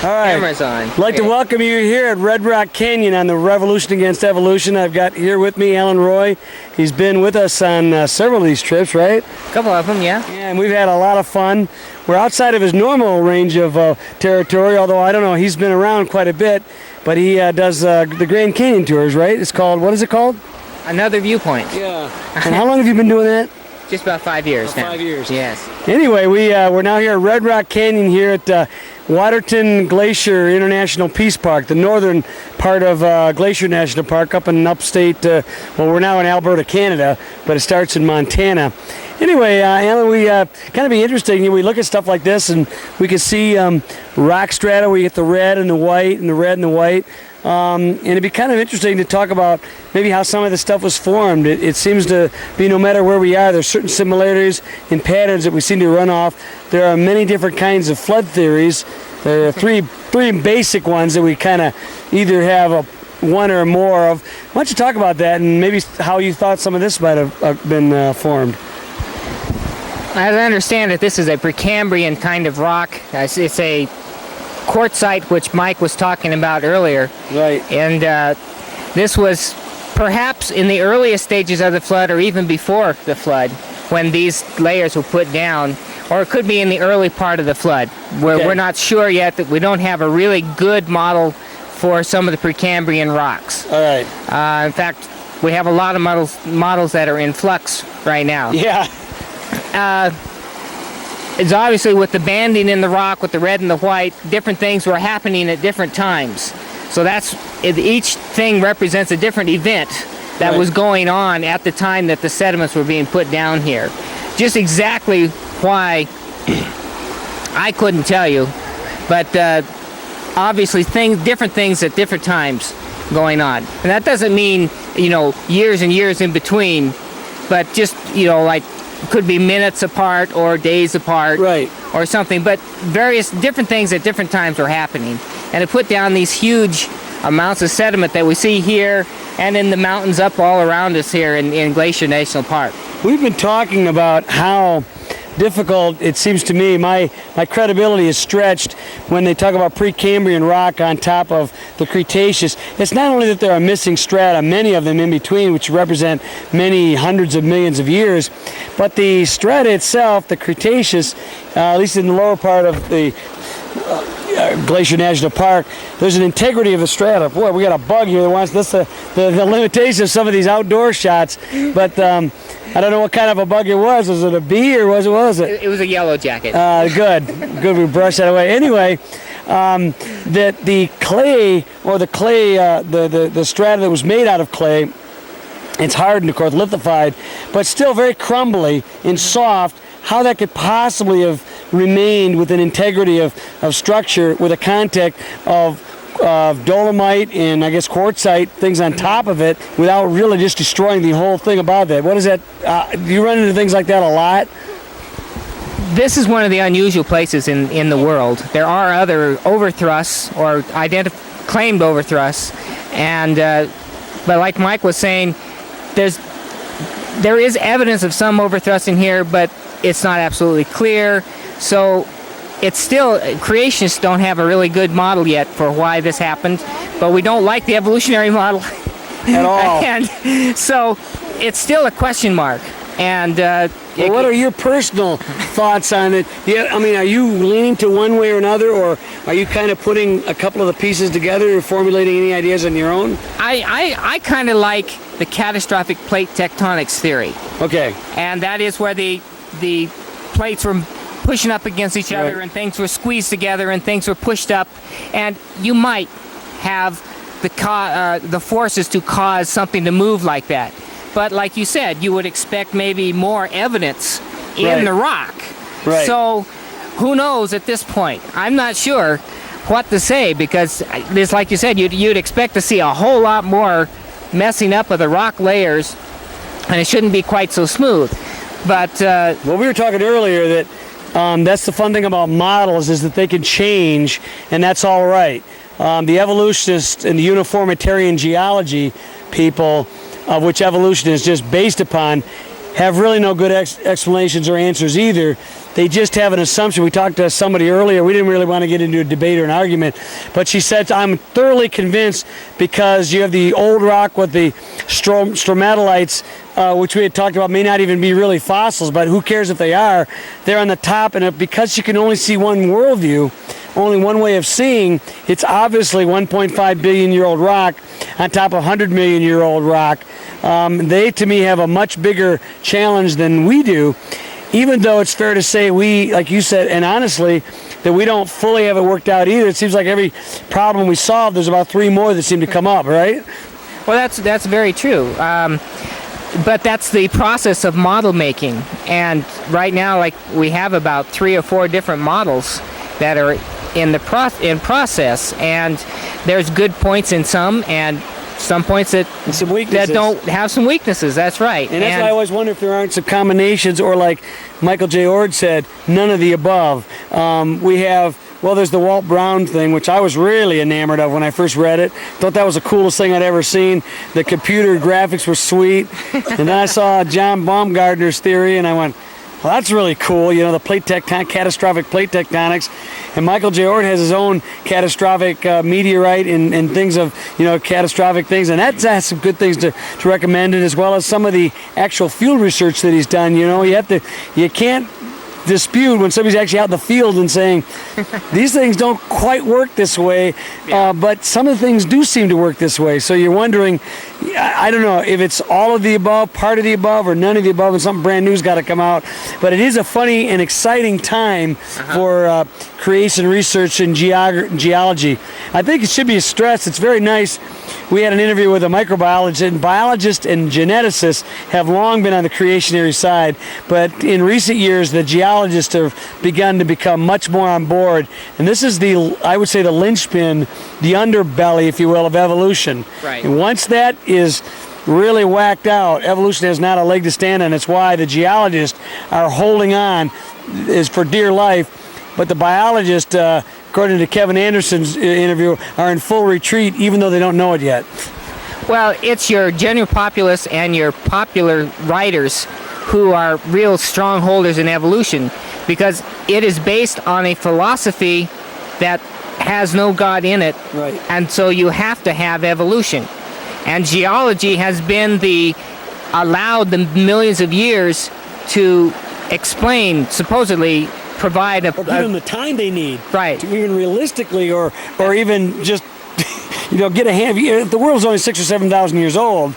All right. Camera's on. I'd like to welcome you here at Red Rock Canyon on the Revolution Against Evolution. I've got here with me Alan Roy. He's been with us on several of these trips, right? A couple of them, yeah. Yeah, and we've had a lot of fun. We're outside of his normal range of territory, although I don't know, he's been around quite a bit, but he does the Grand Canyon tours, right? It's called, what is it called? Another Viewpoint. Yeah. And how long have you been doing that? Just about 5 years now. 5 years. Yes. Anyway, we're now here at Red Rock Canyon here at Waterton Glacier International Peace Park, the northern part of Glacier National Park up in upstate, well, we're now in Alberta, Canada, but it starts in Montana. Anyway, Alan, we kind of be interesting. We look at stuff like this and we can see rock strata where you get the red and the white and the red and the white. And it'd be kind of interesting to talk about maybe how some of this stuff was formed. It seems to be no matter where we are, there's certain similarities and patterns that we seem to run off. There are many different kinds of flood theories. There are three basic ones that we kind of either have one or more of. Why don't you talk about that and maybe how you thought some of this might have been formed? As I understand it, this is a Precambrian kind of rock. It's a quartzite, which Mike was talking about earlier. Right. And this was perhaps in the earliest stages of the flood or even before the flood when these layers were put down, or it could be in the early part of the flood where we're not sure yet, that we don't have a really good model for some of the Precambrian rocks. All right. In fact, we have a lot of models that are in flux right now. Yeah. It's obviously with the banding in the rock, with the red and the white, different things were happening at different times. So each thing represents a different event that was going on at the time that the sediments were being put down here. Just exactly why, I couldn't tell you, but obviously different things at different times going on. And that doesn't mean, years and years in between, but just, like could be minutes apart or days apart, right, or something, but various different things at different times were happening. And it put down these huge amounts of sediment that we see here and in the mountains up all around us here in Glacier National Park. We've been talking about how difficult it seems to me, my credibility is stretched when they talk about Precambrian rock on top of the Cretaceous. It's not only that there are missing strata, many of them in between, which represent many hundreds of millions of years, but the strata itself, the Cretaceous, at least in the lower part of the Glacier National Park, there's an integrity of the strata. Boy, we got a bug here that wants this, the limitation of some of these outdoor shots, but I don't know what kind of a bug it was. Was it a bee or what was it? It was a yellow jacket. Good. We brushed that away. Anyway, the clay, or the strata that was made out of clay, it's hardened, of course, lithified, but still very crumbly and soft. How that could possibly have remained with an integrity of structure with a contact of dolomite and I guess quartzite things on top of it without really just destroying the whole thing about that. What is that? Do you run into things like that a lot? This is one of the unusual places in the world. There are other overthrusts or claimed overthrusts, and but like Mike was saying, there is evidence of some overthrust in here, but it's not absolutely clear. So it's still, creationists don't have a really good model yet for why this happened, but we don't like the evolutionary model at all. And so it's still a question mark. And what are your personal thoughts on it? Yeah, I mean, are you leaning to one way or another, or are you kind of putting a couple of the pieces together or formulating any ideas on your own? I kind of like the catastrophic plate tectonics theory. Okay. And that is where the plates were pushing up against each other, and things were squeezed together and things were pushed up, and you might have the forces to cause something to move like that. But like you said, you would expect maybe more evidence in the rock. Right. So who knows at this point? I'm not sure what to say, because this, like you said, you'd expect to see a whole lot more messing up of the rock layers, and it shouldn't be quite so smooth. But well, we were talking earlier that that's the fun thing about models, is that they can change, and that's all right. The evolutionists and the uniformitarian geology people, of which evolution is just based upon, have really no good explanations or answers either. They just have an assumption. We talked to somebody earlier. We didn't really want to get into a debate or an argument, but she said, I'm thoroughly convinced because you have the old rock with the stromatolites, which we had talked about may not even be really fossils, but who cares if they are? They're on the top, and because you can only see one worldview, only one way of seeing, it's obviously 1.5 billion year old rock on top of 100 million year old rock. They, to me, have a much bigger challenge than we do, even though it's fair to say we, like you said, and honestly, that we don't fully have it worked out either. It seems like every problem we solve, there's about 3 more that seem to come up, right? Well, that's very true. But that's the process of model making. And right now, like, we have about 3 or 4 different models that are in process, and there's good points in some, and some points that don't have some weaknesses. That's right. And that's why I always wonder if there aren't some combinations, or like Michael J. Oard said, none of the above. We have, well, there's the Walt Brown thing, which I was really enamored of when I first read it. Thought that was the coolest thing I'd ever seen. The computer graphics were sweet. And then I saw John Baumgardner's theory, and I went, well, that's really cool, you know, the catastrophic plate tectonics. And Michael J. Oard has his own catastrophic meteorite and things of, you know, catastrophic things. And that's some good things to recommend, it, as well as some of the actual field research that he's done. You know, you can't dispute when somebody's actually out in the field and saying, these things don't quite work this way, but some of the things do seem to work this way. So you're wondering, I don't know if it's all of the above, part of the above, or none of the above, and something brand new's got to come out. But it is a funny and exciting time for creation research and geology. I think it should be stressed. It's very nice. We had an interview with a microbiologist, and biologists and geneticists have long been on the creationary side, but in recent years the geologists have begun to become much more on board. And this is I would say, the linchpin, the underbelly, if you will, of evolution. Right. And once that is really whacked out, evolution has not a leg to stand on. It's why the geologists are holding on is for dear life, but the biologists, according to Kevin Anderson's interview, are in full retreat, even though they don't know it yet. Well, it's your general populace and your popular writers who are real strongholders in evolution, because it is based on a philosophy that has no God in it, right. And so you have to have evolution. And geology has been allowed the millions of years to explain, supposedly provide or give them the time they need, right, to even realistically, or even just get a hand. If the world's only 6,000 or 7,000 years old,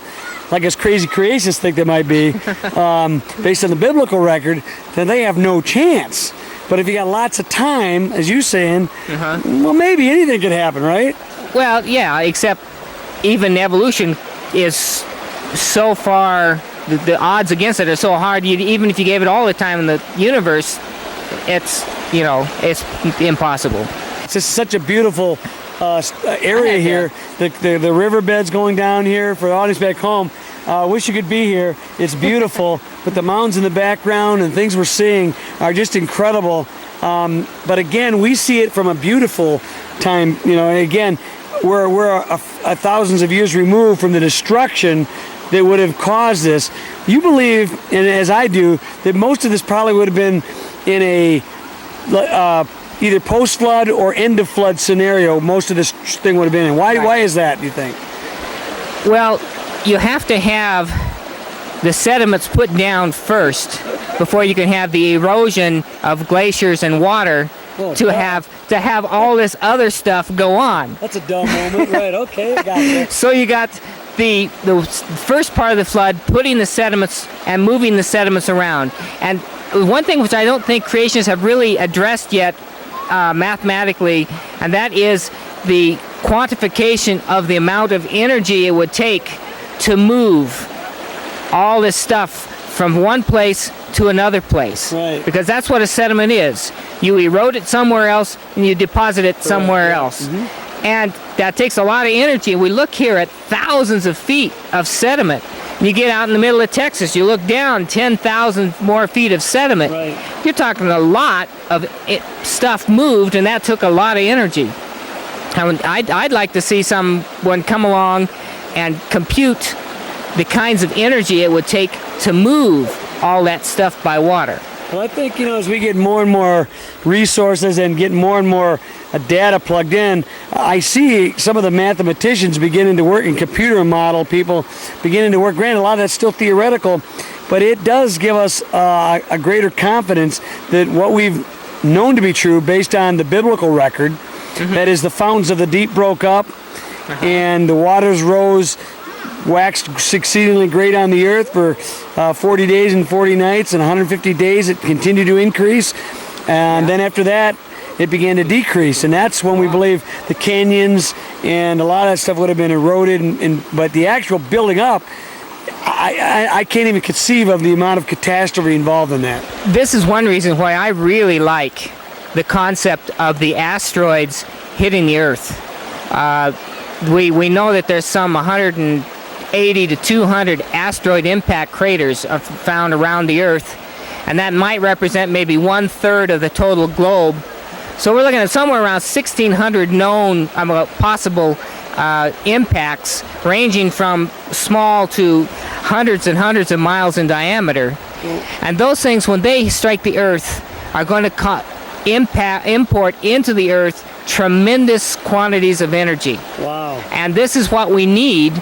like us crazy creationists think they might be, based on the biblical record, then they have no chance. But if you got lots of time, as you're saying, well, maybe anything could happen, right? Well, yeah, except even evolution is so far, the odds against it are so hard. Even if you gave it all the time in the universe, it's impossible. It's just such a beautiful area here. The riverbeds going down here for the audience back home. Wish you could be here. It's beautiful, but the mountains in the background and things we're seeing are just incredible. But again, we see it from a beautiful time. Again, we're thousands of years removed from the destruction that would have caused this. You believe, and as I do, that most of this probably would have been in a either post-flood or end-of-flood scenario. Most of this thing would have been in. Why is that, do you think? Well, you have to have the sediments put down first before you can have the erosion of glaciers and water to have all this other stuff go on. That's a dumb moment, right? Okay, gotcha. So you got the first part of the flood, putting the sediments and moving the sediments around. And one thing which I don't think creationists have really addressed yet mathematically, and that is the quantification of the amount of energy it would take to move all this stuff from one place to another place. Right. Because that's what a sediment is. You erode it somewhere else and you deposit it somewhere else. Mm-hmm. And that takes a lot of energy. We look here at thousands of feet of sediment. You get out in the middle of Texas, you look down 10,000 more feet of sediment. Right. You're talking a lot of stuff moved, and that took a lot of energy. I'd like to see someone come along and compute the kinds of energy it would take to move all that stuff by water. Well, I think, as we get more and more resources and get more and more data plugged in, I see some of the mathematicians beginning to work in computer model, people beginning to work. Granted, a lot of that's still theoretical, but it does give us a greater confidence that what we've known to be true based on the biblical record, that is, the fountains of the deep broke up and the waters rose, waxed exceedingly great on the earth for 40 days and 40 nights, and 150 days it continued to increase, and then after that it began to decrease, and that's when we believe the canyons and a lot of that stuff would have been eroded, but the actual building up, I can't even conceive of the amount of catastrophe involved in that. This is one reason why I really like the concept of the asteroids hitting the Earth. We know that there's some 180 to 200 asteroid impact craters are found around the Earth, and that might represent maybe 1/3 of the total globe. So we're looking at somewhere around 1,600 known possible impacts, ranging from small to hundreds and hundreds of miles in diameter. And those things, when they strike the Earth, are going to import into the Earth tremendous quantities of energy. Wow. And this is what we need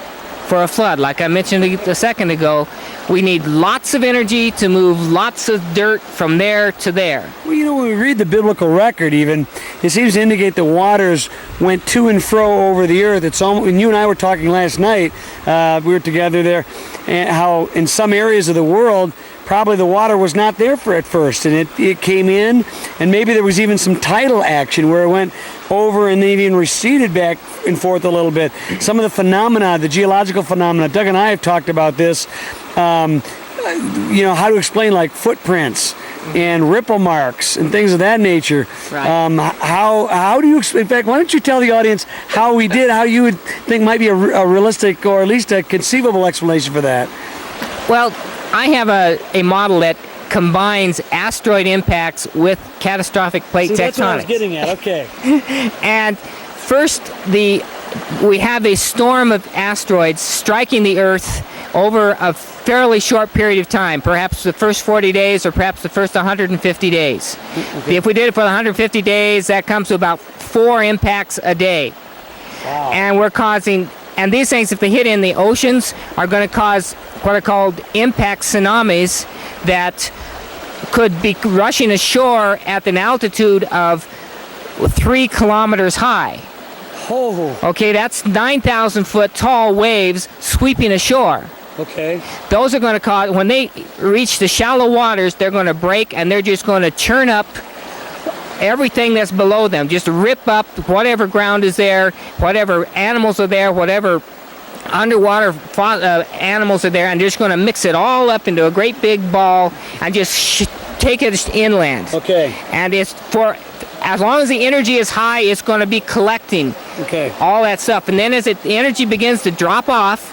for a flood. Like I mentioned a second ago, we need lots of energy to move lots of dirt from there to there. Well, when we read the biblical record even, it seems to indicate the waters went to and fro over the earth. It's almost, and you and I were talking last night, we were together there, and how in some areas of the world, probably the water was not there at first, and it came in, and maybe there was even some tidal action where it went over and then even receded back and forth a little bit. Some of the phenomena, the geological phenomena, Doug and I have talked about this, how to explain like footprints and ripple marks and things of that nature. Right. How do you, in fact, why don't you tell the audience how you would think might be a realistic or at least a conceivable explanation for that? Well, I have a model that combines asteroid impacts with catastrophic plate tectonics. That's what I was getting at. Okay. And first, we have a storm of asteroids striking the Earth over a fairly short period of time, perhaps the first 40 days or perhaps the first 150 days. Okay. If we did it for the 150 days, that comes to about 4 impacts a day. Wow. And these things, if they hit in the oceans, are going to cause what are called impact tsunamis that could be rushing ashore at an altitude of 3 kilometers high. Oh. Okay, that's 9,000 foot tall waves sweeping ashore. Okay. Those are going to cause, when they reach the shallow waters, they're going to break and they're just going to churn up everything that's below them, just rip up whatever ground is there, whatever animals are there, whatever underwater animals are there, and they're just going to mix it all up into a great big ball and just take it inland. Okay. And it's for as long as the energy is high, it's going to be collecting all that stuff. And then as the energy begins to drop off,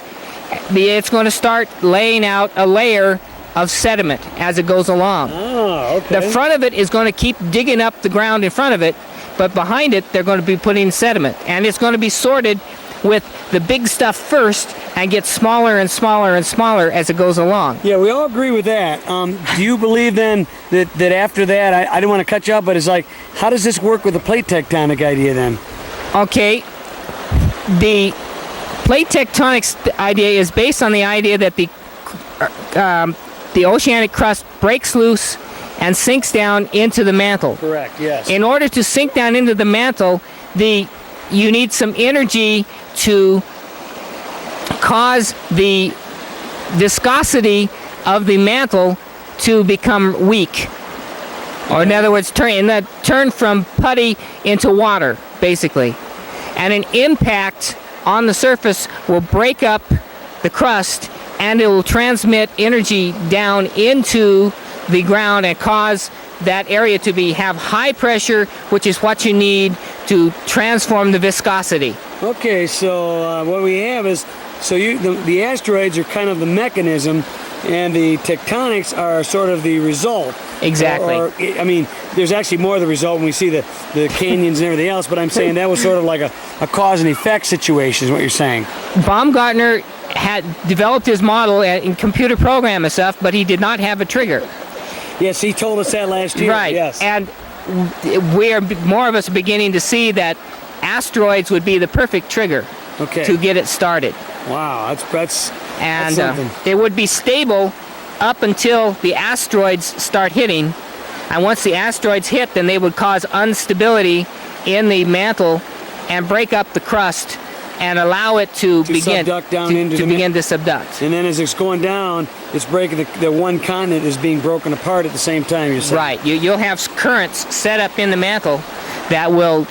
it's going to start laying out a layer of sediment as it goes along. Oh, okay. The front of it is going to keep digging up the ground in front of it, but behind it, they're going to be putting sediment. And it's going to be sorted with the big stuff first and get smaller and smaller and smaller as it goes along. Yeah, we all agree with that. Do you believe then that after that, I didn't want to cut you up, but it's like, how does this work with the plate tectonic idea then? Okay, the plate tectonics idea is based on the idea that the oceanic crust breaks loose and sinks down into the mantle. Correct, yes. In order to sink down into the mantle, you need some energy to cause the viscosity of the mantle to become weak. Or in other words, turn from putty into water, basically. And an impact on the surface will break up the crust and it will transmit energy down into the ground and cause that area to have high pressure, which is what you need to transform the viscosity. Okay, so what we have is, the asteroids are kind of the mechanism, and the tectonics are sort of the result. Exactly. I mean, there's actually more of the result when we see the canyons and everything else, but I'm saying that was sort of like a cause and effect situation is what you're saying. Baumgardner had developed his model in computer program and stuff, but he did not have a trigger. Yes, he told us that last year. Right. Yes. And we're more of us beginning to see that asteroids would be the perfect trigger to get it started. Wow, that's and something. It would be stable up until the asteroids start hitting, and once the asteroids hit, then they would cause instability in the mantle and break up the crust and allow it to begin subduct down into to begin to subduct. And then as it's going down, it's breaking the one continent is being broken apart at the same time. You're saying. Right. You'll have currents set up in the mantle that will,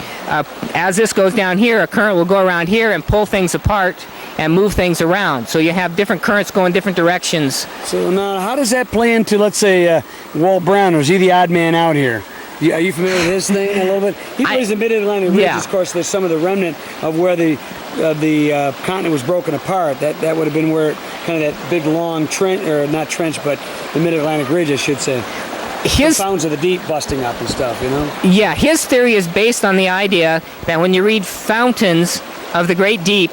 as this goes down here, a current will go around here and pull things apart and move things around. So you have different currents going different directions. So now, how does that play into, let's say, Walt Brown? Or is he the odd man out here? Are you familiar with his thing a little bit? He plays the Mid-Atlantic Ridge. Of course, there's some of the remnant of where the continent was broken apart. That would have been where kind of that big long trench, or not trench, but the Mid-Atlantic Ridge, I should say. The fountains of the deep busting up and stuff, you know? Yeah, his theory is based on the idea that when you read fountains of the great deep,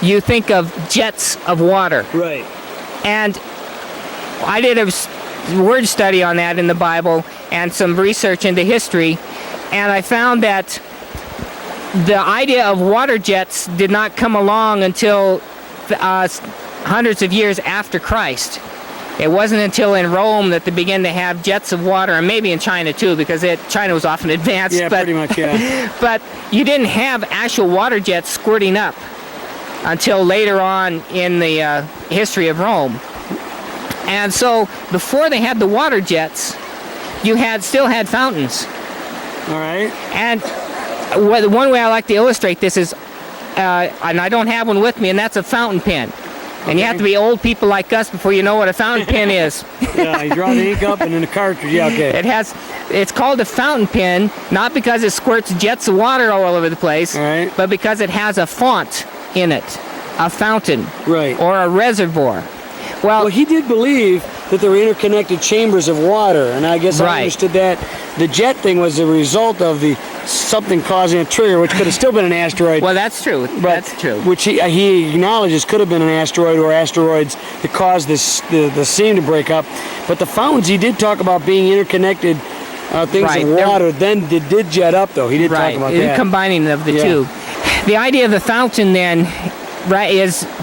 you think of jets of water. Right. And I did a word study on that in the Bible and some research into history, and I found that the idea of water jets did not come along until hundreds of years after Christ. It wasn't until in Rome that they began to have jets of water, and maybe in China too, because China was often advanced. Yeah, pretty much, yeah. But you didn't have actual water jets squirting up until later on in the history of Rome. And so before they had the water jets, you still had fountains. All right. And one way I like to illustrate this is, and I don't have one with me, and that's a fountain pen. And you have to be old people like us before you know what a fountain pen is. Yeah, you draw the ink up and then the cartridge. Yeah, okay. It's called a fountain pen, not because it squirts jets of water all over the place, right, but because it has a font in it, a fountain, right, or a reservoir. Well, he did believe that there were interconnected chambers of water, and I guess I understood that the jet thing was the result of something causing a trigger, which could have still been an asteroid. Well, that's true. That's true. Which he acknowledges could have been an asteroid or asteroids that caused the seam to break up. But the fountains, he did talk about being interconnected things of water. Then did jet up, though. He did talk about that. Combining of the two. The idea of the fountain then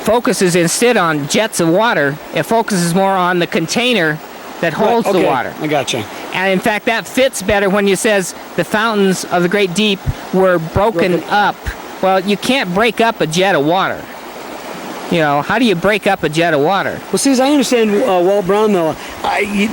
focuses instead on jets of water. It focuses more on the container that holds the water. I gotcha. And in fact, that fits better when you says the fountains of the great deep were broken up. Well, you can't break up a jet of water. You know, how do you break up a jet of water? Well, see, as I understand Walt Brown, though,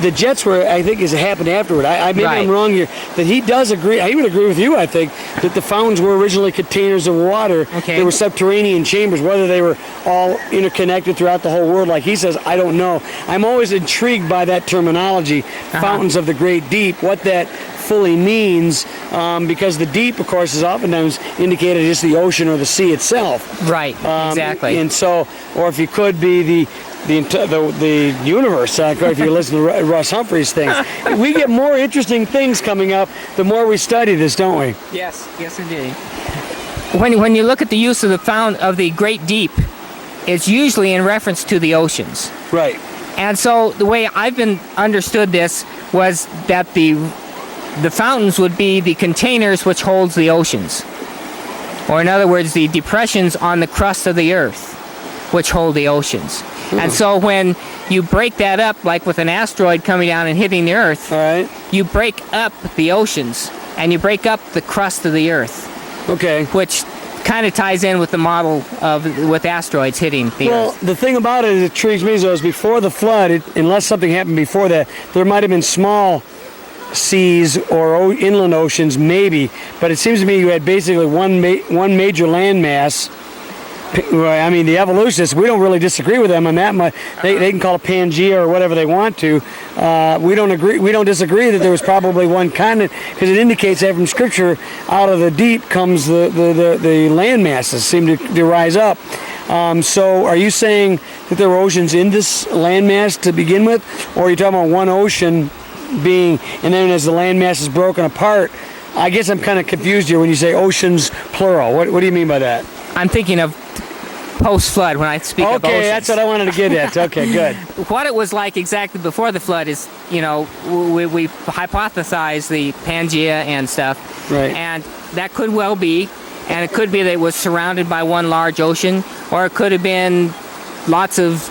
the jets were, I think, happened afterward. Maybe I'm wrong here. That he does agree. He would agree with you, I think, that the fountains were originally containers of water. Okay. They were subterranean chambers. Whether they were all interconnected throughout the whole world, like he says, I don't know. I'm always intrigued by that terminology, fountains of the great deep, what that fully means, because the deep, of course, is oftentimes indicated as the ocean or the sea itself. Right. Exactly. And so, or if you could be the universe, if you listen to Russ Humphrey's things. We get more interesting things coming up the more we study this, don't we? Yes, indeed. When you look at the use of the great deep, it's usually in reference to the oceans. Right. And so the way I've been understood this was that the fountains would be the containers which holds the oceans. Or in other words, the depressions on the crust of the earth which hold the oceans. And so when you break that up, like with an asteroid coming down and hitting the earth, you break up the oceans and you break up the crust of the earth. Okay. Which kind of ties in with the model with asteroids hitting the earth. Well, the thing about it that intrigues me is before the flood, unless something happened before that, there might have been small seas or inland oceans, maybe, but it seems to me you had basically one major landmass. I mean, the evolutionists, we don't really disagree with them on that. They can call it Pangea or whatever they want to. We don't disagree that there was probably one continent, because it indicates that from Scripture, out of the deep comes the land masses seem to rise up. So are you saying that there were oceans in this landmass to begin with, or are you talking about one ocean being, and then as the landmass is broken apart? I guess I'm kind of confused here when you say oceans plural. What do you mean by that? I'm thinking of post-flood when I speak of oceans. Okay, that's what I wanted to get at. Okay, good. What it was like exactly before the flood is, we hypothesize the Pangea and stuff. Right. And that could well be, and it could be that it was surrounded by one large ocean, or it could have been lots of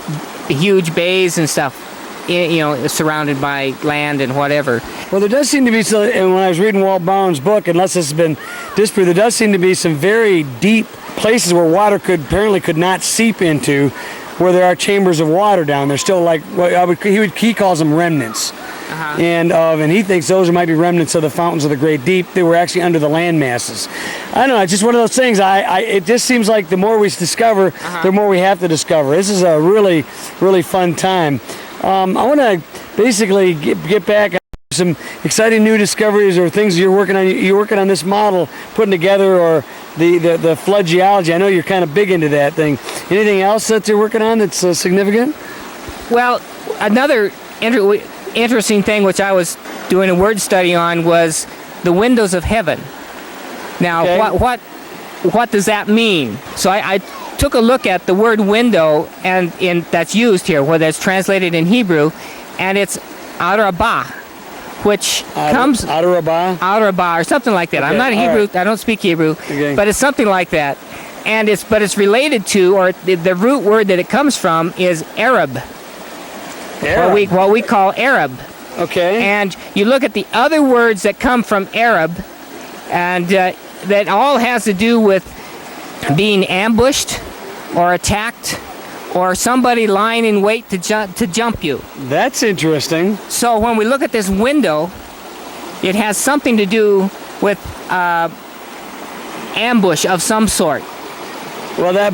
huge bays and stuff, surrounded by land and whatever. Well, there does seem to be, and when I was reading Walt Brown's book, unless this has been disproved, there does seem to be some very deep places where water apparently could not seep into, where there are chambers of water down there. Still, like he calls them remnants, and he thinks those might be remnants of the fountains of the Great Deep. They were actually under the land masses. I don't know. It's just one of those things. It just seems like the more we discover, the more we have to discover. This is a really, really fun time. I want to basically get back on some exciting new discoveries or things you're working on. You're working on this model, putting together, or the flood geology. I know you're kind of big into that thing. Anything else that you're working on that's significant? Well, another interesting thing which I was doing a word study on was the windows of heaven. Now, okay. What does that mean? So I took a look at the word window and that's used here, whether it's translated in Hebrew, and it's Arabah, which comes Arabah or something like that. Okay, I'm not a Hebrew. Right. I don't speak Hebrew, okay. But it's something like that, and it's related to, or the root word that it comes from is Arab. What we call Arab. Okay. And you look at the other words that come from Arab, and that all has to do with being ambushed or attacked or somebody lying in wait to jump you. That's interesting. So when we look at this window, it has something to do with ambush of some sort. Well, that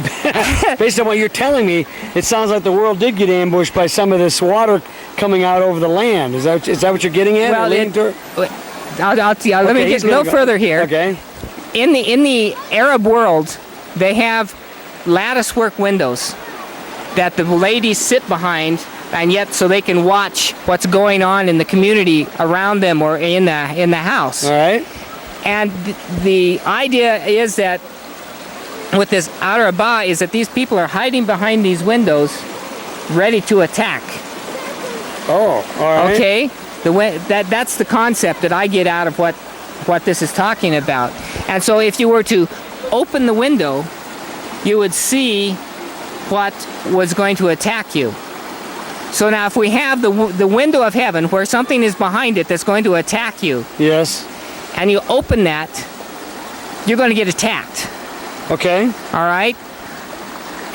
based on what you're telling me, it sounds like the world did get ambushed by some of this water coming out over the land. Is that what you're getting at? Well, let me get a little further here. Okay. In the Arab world, they have lattice work windows that the ladies sit behind, and yet so they can watch what's going on in the community around them or in the house. All right. And the idea is that with this Arabah is that these people are hiding behind these windows, ready to attack. Oh, all right. Okay. That's the concept that I get out of what this is talking about. And so if you were to open the window, you would see what was going to attack you. So now if we have the window of heaven where something is behind it that's going to attack you. Yes. And you open that, you're going to get attacked. Okay. All right?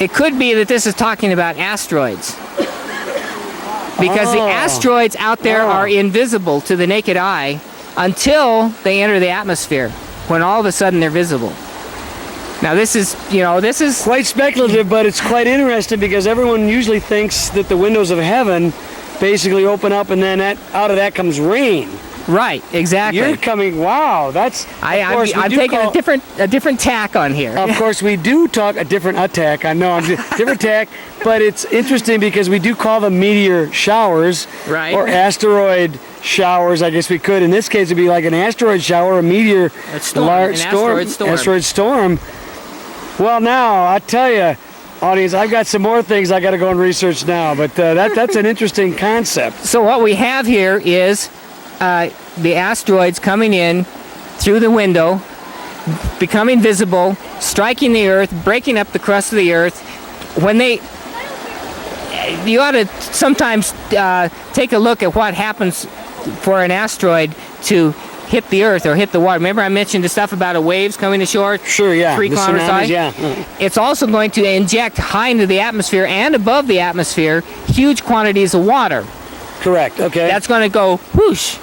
It could be that this is talking about asteroids. Because the asteroids out there are invisible to the naked eye until they enter the atmosphere, when all of a sudden they're visible. Now this is quite speculative, but it's quite interesting because everyone usually thinks that the windows of heaven basically open up and then out of that comes rain. Right, exactly. You're coming. Wow, that's. I'm taking a different tack on here. Of course, we do talk a different attack. I know, different tack, but it's interesting because we do call them meteor showers, right, or asteroid showers. I guess we could. In this case, it'd be like an asteroid shower, a meteor, asteroid storm. Well, now I tell you, audience, I've got some more things I got to go and research now, but that's an interesting concept. So what we have here is the asteroids coming in through the window, becoming visible, striking the Earth, breaking up the crust of the Earth. You ought to sometimes take a look at what happens for an asteroid to hit the Earth or hit the water. Remember I mentioned the stuff about waves coming to shore? Sure, yeah. 3 kilometers high? Yeah. It's also going to inject high into the atmosphere and above the atmosphere huge quantities of water. Correct, okay. That's going to go whoosh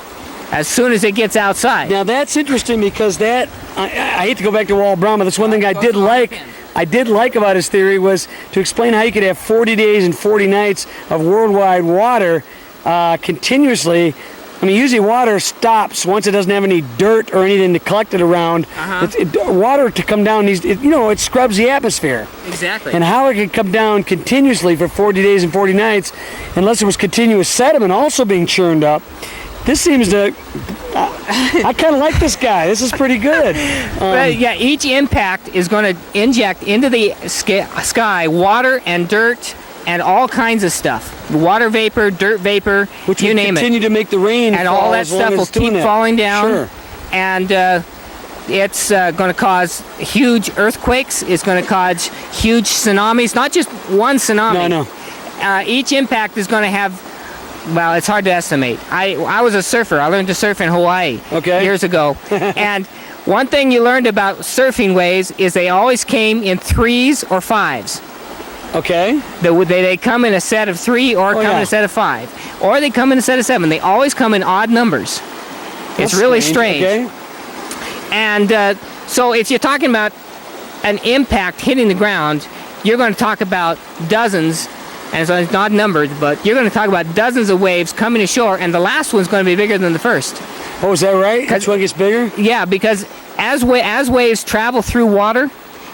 as soon as it gets outside. Now that's interesting because I hate to go back to Walt Brown, but that's one thing I did like about his theory was to explain how you could have 40 days and 40 nights of worldwide water continuously. I mean, usually water stops once it doesn't have any dirt or anything to collect it around. Water to come down, it scrubs the atmosphere. Exactly. And how it could come down continuously for 40 days and 40 nights, unless there was continuous sediment also being churned up. This seems to, I kind of like this guy. This is pretty good. But yeah, each impact is going to inject into the sky water and dirt and all kinds of stuff. Water vapor, dirt vapor, which you will name continue it. to make the rain and fall all that as long stuff as will it's doing keep that. falling down. Sure. And it's going to cause huge earthquakes. It's going to cause huge tsunamis. Not just one tsunami. No. Each impact is going to have, well, it's hard to estimate. I was a surfer. I learned to surf in Hawaii years ago. And one thing you learned about surfing waves is they always came in 3s or 5s. Okay. They come in a set of 3 or come in a set of 5. Or they come in a set of 7. They always come in odd numbers. It's really strange. Okay. And so if you're talking about an impact hitting the ground, you're going to talk about dozens, and so it's not numbered, but you're going to talk about dozens of waves coming ashore, and the last one's going to be bigger than the first. Oh, is that right? Each one gets bigger? Yeah, because as waves travel through water,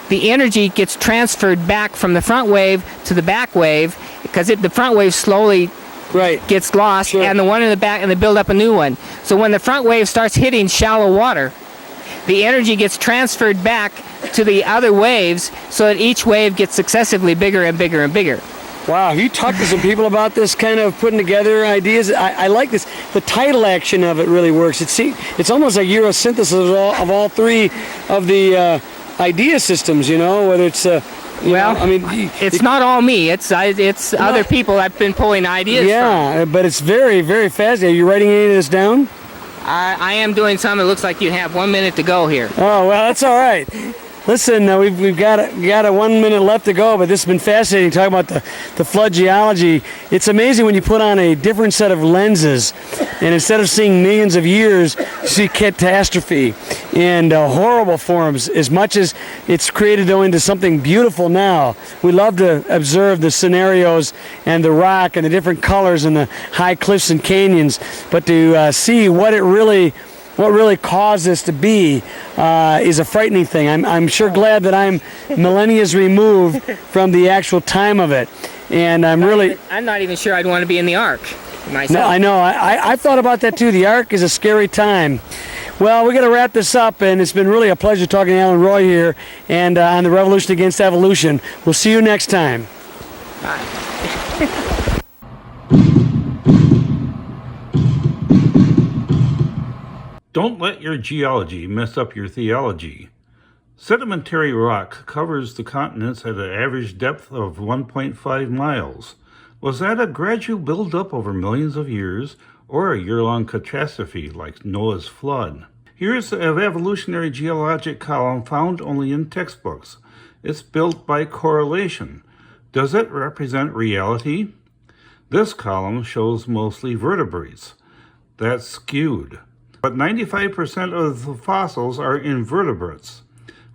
the energy gets transferred back from the front wave to the back wave, because the front wave slowly gets lost, and the one in the back, and they build up a new one. So when the front wave starts hitting shallow water, the energy gets transferred back to the other waves, so that each wave gets successively bigger and bigger and bigger. Wow, you talked to some people about this kind of putting together ideas. I like this. The tidal action of it really works. It's almost like you're a synthesis of all three of the idea systems, whether it's... it's not all me. It's other people I've been pulling ideas from. Yeah, but it's very, very fascinating. Are you writing any of this down? I am doing some. It looks like you have 1 minute to go here. Oh, well, that's all right. Listen, we've got a 1 minute left to go, but this has been fascinating talking about the flood geology. It's amazing when you put on a different set of lenses, and instead of seeing millions of years, you see catastrophe and horrible forms. As much as it's created into something beautiful now, we love to observe the scenarios and the rock and the different colors and the high cliffs and canyons, but to see what really caused this to be is a frightening thing. I'm sure glad that I'm millennia removed from the actual time of it, and I'm not even sure I'd want to be in the Ark myself. No, I know. I've thought about that too. The Ark is a scary time. Well, we're going to wrap this up, and it's been really a pleasure talking to Alan Roy here and on the Revolution Against Evolution. We'll see you next time. Bye. Don't let your geology mess up your theology. Sedimentary rock covers the continents at an average depth of 1.5 miles. Was that a gradual build-up over millions of years, or a year-long catastrophe like Noah's flood? Here's an evolutionary geologic column found only in textbooks. It's built by correlation. Does it represent reality? This column shows mostly vertebrates. That's skewed. But 95% of the fossils are invertebrates.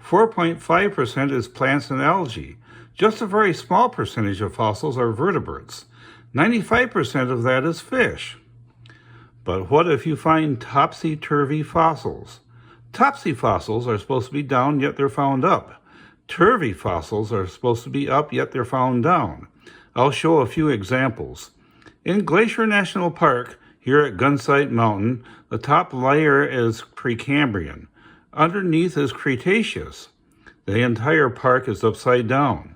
4.5% is plants and algae. Just a very small percentage of fossils are vertebrates. 95% of that is fish. But what if you find topsy-turvy fossils? Topsy fossils are supposed to be down, yet they're found up. Turvy fossils are supposed to be up, yet they're found down. I'll show a few examples. In Glacier National Park, here at Gunsight Mountain, the top layer is Precambrian. Underneath is Cretaceous. The entire park is upside down.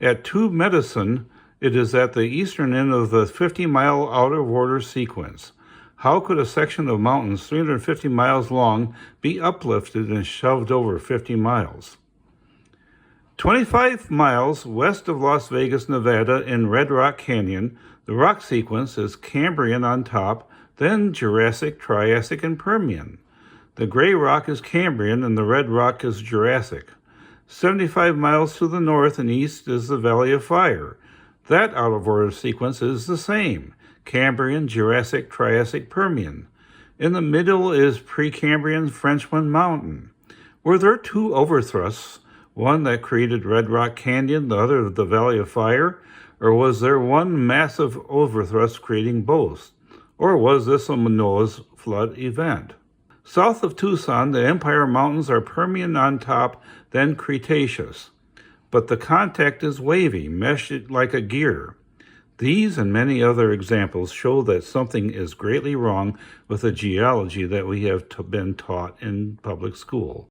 At Tube Medicine, it is at the eastern end of the 50-mile out-of-order sequence. How could a section of mountains 350 miles long be uplifted and shoved over 50 miles? 25 miles west of Las Vegas, Nevada, in Red Rock Canyon, the rock sequence is Cambrian on top, then Jurassic, Triassic, and Permian. The gray rock is Cambrian and the red rock is Jurassic. 75 miles to the north and east is the Valley of Fire. That out-of-order sequence is the same, Cambrian, Jurassic, Triassic, Permian. In the middle is Precambrian Frenchman Mountain. Were there two overthrusts, one that created Red Rock Canyon, the other the Valley of Fire? Or was there one massive overthrust creating both? Or was this a Noah's flood event? South of Tucson, the Empire Mountains are Permian on top, then Cretaceous. But the contact is wavy, meshed like a gear. These and many other examples show that something is greatly wrong with the geology that we have been taught in public school.